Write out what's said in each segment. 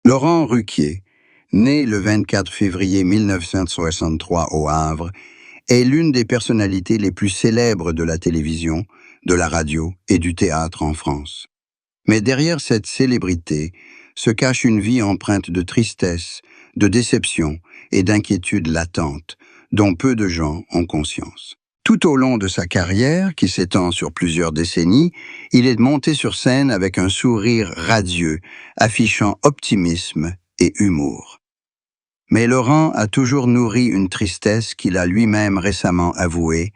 Laurent Ruquier, né le 24 février 1963 au Havre, est l'une des personnalités les plus célèbres de la télévision, de la radio et du théâtre en France. Mais derrière cette célébrité se cache une vie empreinte de tristesse, de déception et d'inquiétude latente, dont peu de gens ont conscience. Tout au long de sa carrière, qui s'étend sur plusieurs décennies, il est monté sur scène avec un sourire radieux, affichant optimisme et humour. Mais Laurent a toujours nourri une tristesse qu'il a lui-même récemment avouée,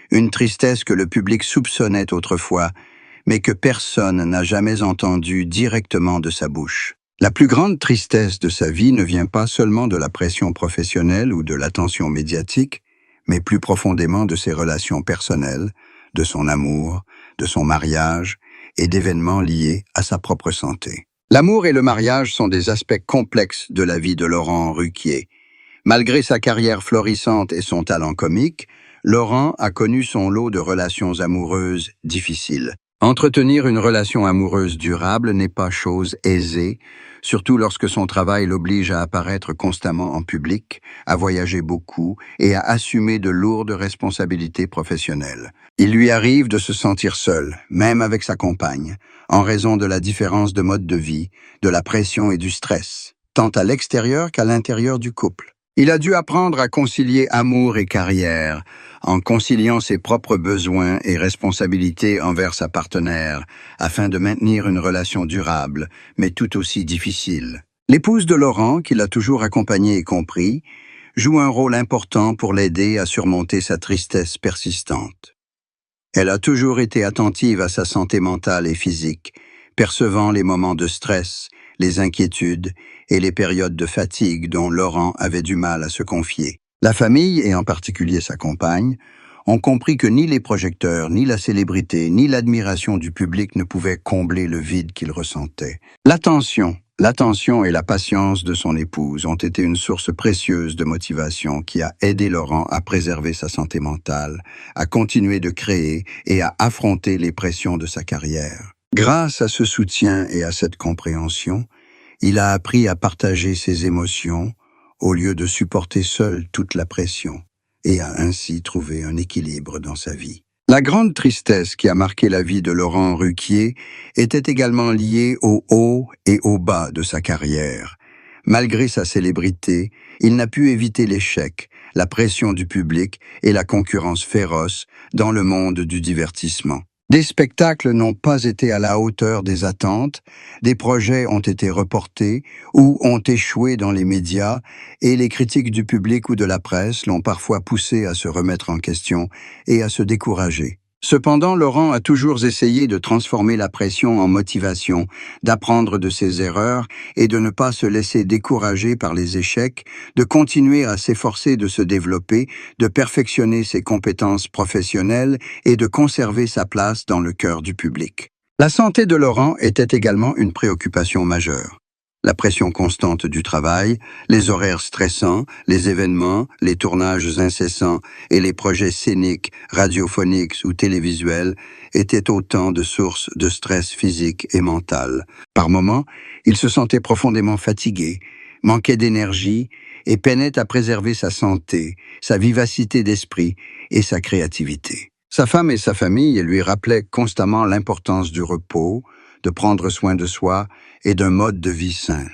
une tristesse que le public soupçonnait autrefois, mais que personne n'a jamais entendue directement de sa bouche. La plus grande tristesse de sa vie ne vient pas seulement de la pression professionnelle ou de l'attention médiatique, mais plus profondément de ses relations personnelles, de son amour, de son mariage et d'événements liés à sa propre santé. L'amour et le mariage sont des aspects complexes de la vie de Laurent Ruquier. Malgré sa carrière florissante et son talent comique, Laurent a connu son lot de relations amoureuses difficiles. Entretenir une relation amoureuse durable n'est pas chose aisée, surtout lorsque son travail l'oblige à apparaître constamment en public, à voyager beaucoup et à assumer de lourdes responsabilités professionnelles. Il lui arrive de se sentir seul, même avec sa compagne, en raison de la différence de mode de vie, de la pression et du stress, tant à l'extérieur qu'à l'intérieur du couple. Il a dû apprendre à concilier amour et carrière, en conciliant ses propres besoins et responsabilités envers sa partenaire, afin de maintenir une relation durable, mais tout aussi difficile. L'épouse de Laurent, qui l'a toujours accompagné et compris, joue un rôle important pour l'aider à surmonter sa tristesse persistante. Elle a toujours été attentive à sa santé mentale et physique, percevant les moments de stress, les inquiétudes et les périodes de fatigue dont Laurent avait du mal à se confier. La famille, et en particulier sa compagne, ont compris que ni les projecteurs, ni la célébrité, ni l'admiration du public ne pouvaient combler le vide qu'il ressentait. L'attention et la patience de son épouse ont été une source précieuse de motivation qui a aidé Laurent à préserver sa santé mentale, à continuer de créer et à affronter les pressions de sa carrière. Grâce à ce soutien et à cette compréhension, il a appris à partager ses émotions au lieu de supporter seul toute la pression et a ainsi trouvé un équilibre dans sa vie. La grande tristesse qui a marqué la vie de Laurent Ruquier était également liée aux hauts et aux bas de sa carrière. Malgré sa célébrité, il n'a pu éviter l'échec, la pression du public et la concurrence féroce dans le monde du divertissement. Des spectacles n'ont pas été à la hauteur des attentes, des projets ont été reportés ou ont échoué dans les médias et les critiques du public ou de la presse l'ont parfois poussé à se remettre en question et à se décourager. Cependant, Laurent a toujours essayé de transformer la pression en motivation, d'apprendre de ses erreurs et de ne pas se laisser décourager par les échecs, de continuer à s'efforcer de se développer, de perfectionner ses compétences professionnelles et de conserver sa place dans le cœur du public. La santé de Laurent était également une préoccupation majeure. La pression constante du travail, les horaires stressants, les événements, les tournages incessants et les projets scéniques, radiophoniques ou télévisuels étaient autant de sources de stress physique et mental. Par moments, il se sentait profondément fatigué, manquait d'énergie et peinait à préserver sa santé, sa vivacité d'esprit et sa créativité. Sa femme et sa famille lui rappelaient constamment l'importance du repos, de prendre soin de soi et d'un mode de vie sain.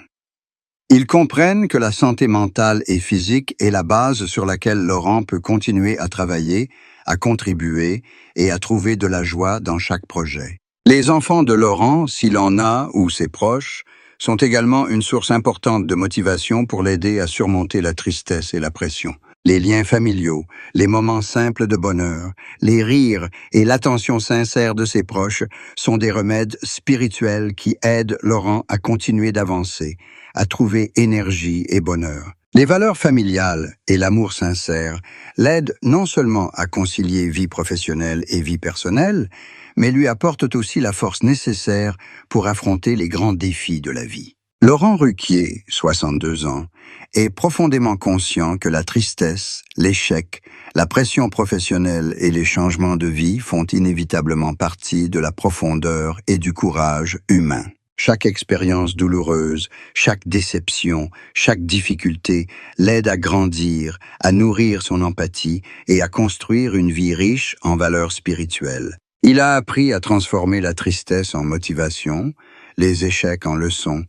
Ils comprennent que la santé mentale et physique est la base sur laquelle Laurent peut continuer à travailler, à contribuer et à trouver de la joie dans chaque projet. Les enfants de Laurent, s'il en a ou ses proches, sont également une source importante de motivation pour l'aider à surmonter la tristesse et la pression. Les liens familiaux, les moments simples de bonheur, les rires et l'attention sincère de ses proches sont des remèdes spirituels qui aident Laurent à continuer d'avancer, à trouver énergie et bonheur. Les valeurs familiales et l'amour sincère l'aident non seulement à concilier vie professionnelle et vie personnelle, mais lui apportent aussi la force nécessaire pour affronter les grands défis de la vie. Laurent Ruquier, 62 ans, est profondément conscient que la tristesse, l'échec, la pression professionnelle et les changements de vie font inévitablement partie de la profondeur et du courage humain. Chaque expérience douloureuse, chaque déception, chaque difficulté l'aide à grandir, à nourrir son empathie et à construire une vie riche en valeurs spirituelles. Il a appris à transformer la tristesse en motivation, les échecs en leçons,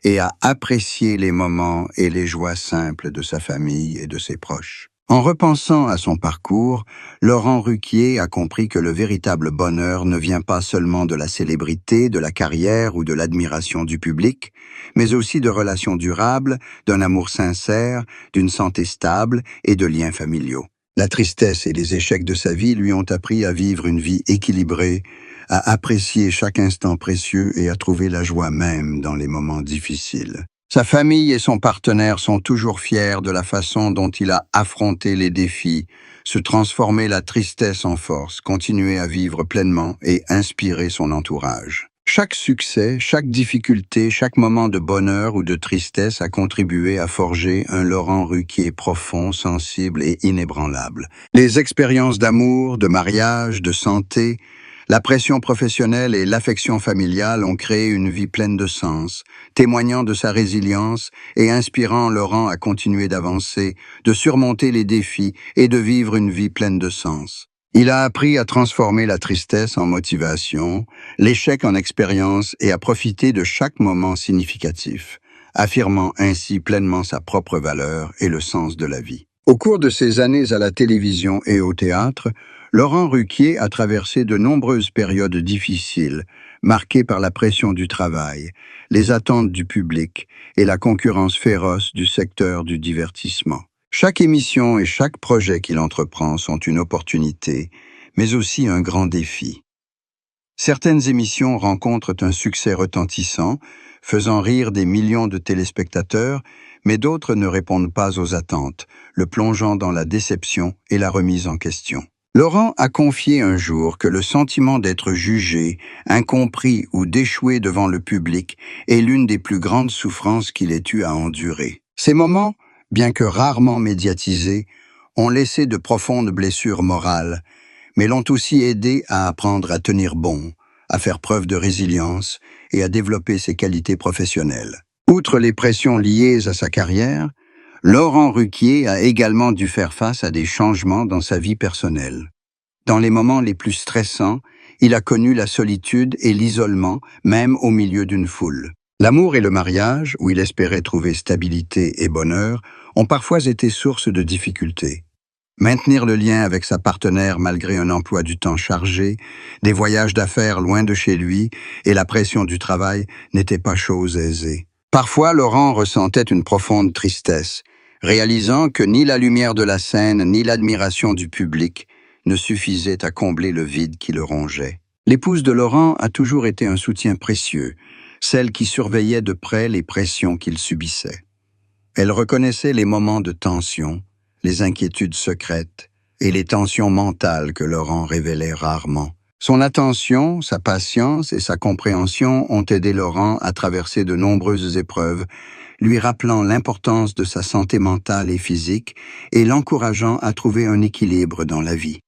et à apprécier les moments et les joies simples de sa famille et de ses proches. En repensant à son parcours, Laurent Ruquier a compris que le véritable bonheur ne vient pas seulement de la célébrité, de la carrière ou de l'admiration du public, mais aussi de relations durables, d'un amour sincère, d'une santé stable et de liens familiaux. La tristesse et les échecs de sa vie lui ont appris à vivre une vie équilibrée, à apprécier chaque instant précieux et à trouver la joie même dans les moments difficiles. Sa famille et son partenaire sont toujours fiers de la façon dont il a affronté les défis, se transformer la tristesse en force, continuer à vivre pleinement et inspirer son entourage. Chaque succès, chaque difficulté, chaque moment de bonheur ou de tristesse a contribué à forger un Laurent Ruquier profond, sensible et inébranlable. Les expériences d'amour, de mariage, de santé, la pression professionnelle et l'affection familiale ont créé une vie pleine de sens, témoignant de sa résilience et inspirant Laurent à continuer d'avancer, de surmonter les défis et de vivre une vie pleine de sens. Il a appris à transformer la tristesse en motivation, l'échec en expérience et à profiter de chaque moment significatif, affirmant ainsi pleinement sa propre valeur et le sens de la vie. Au cours de ses années à la télévision et au théâtre, Laurent Ruquier a traversé de nombreuses périodes difficiles, marquées par la pression du travail, les attentes du public et la concurrence féroce du secteur du divertissement. Chaque émission et chaque projet qu'il entreprend sont une opportunité, mais aussi un grand défi. Certaines émissions rencontrent un succès retentissant, faisant rire des millions de téléspectateurs, mais d'autres ne répondent pas aux attentes, le plongeant dans la déception et la remise en question. Laurent a confié un jour que le sentiment d'être jugé, incompris ou d'échouer devant le public est l'une des plus grandes souffrances qu'il ait eu à endurer. Ces moments, bien que rarement médiatisés, ont laissé de profondes blessures morales, mais l'ont aussi aidé à apprendre à tenir bon, à faire preuve de résilience et à développer ses qualités professionnelles. Outre les pressions liées à sa carrière, Laurent Ruquier a également dû faire face à des changements dans sa vie personnelle. Dans les moments les plus stressants, il a connu la solitude et l'isolement, même au milieu d'une foule. L'amour et le mariage, où il espérait trouver stabilité et bonheur, ont parfois été source de difficultés. Maintenir le lien avec sa partenaire malgré un emploi du temps chargé, des voyages d'affaires loin de chez lui et la pression du travail n'étaient pas chose aisée. Parfois, Laurent ressentait une profonde tristesse, réalisant que ni la lumière de la scène ni l'admiration du public ne suffisaient à combler le vide qui le rongeait. L'épouse de Laurent a toujours été un soutien précieux, celle qui surveillait de près les pressions qu'il subissait. Elle reconnaissait les moments de tension, les inquiétudes secrètes et les tensions mentales que Laurent révélait rarement. Son attention, sa patience et sa compréhension ont aidé Laurent à traverser de nombreuses épreuves, lui rappelant l'importance de sa santé mentale et physique et l'encourageant à trouver un équilibre dans la vie.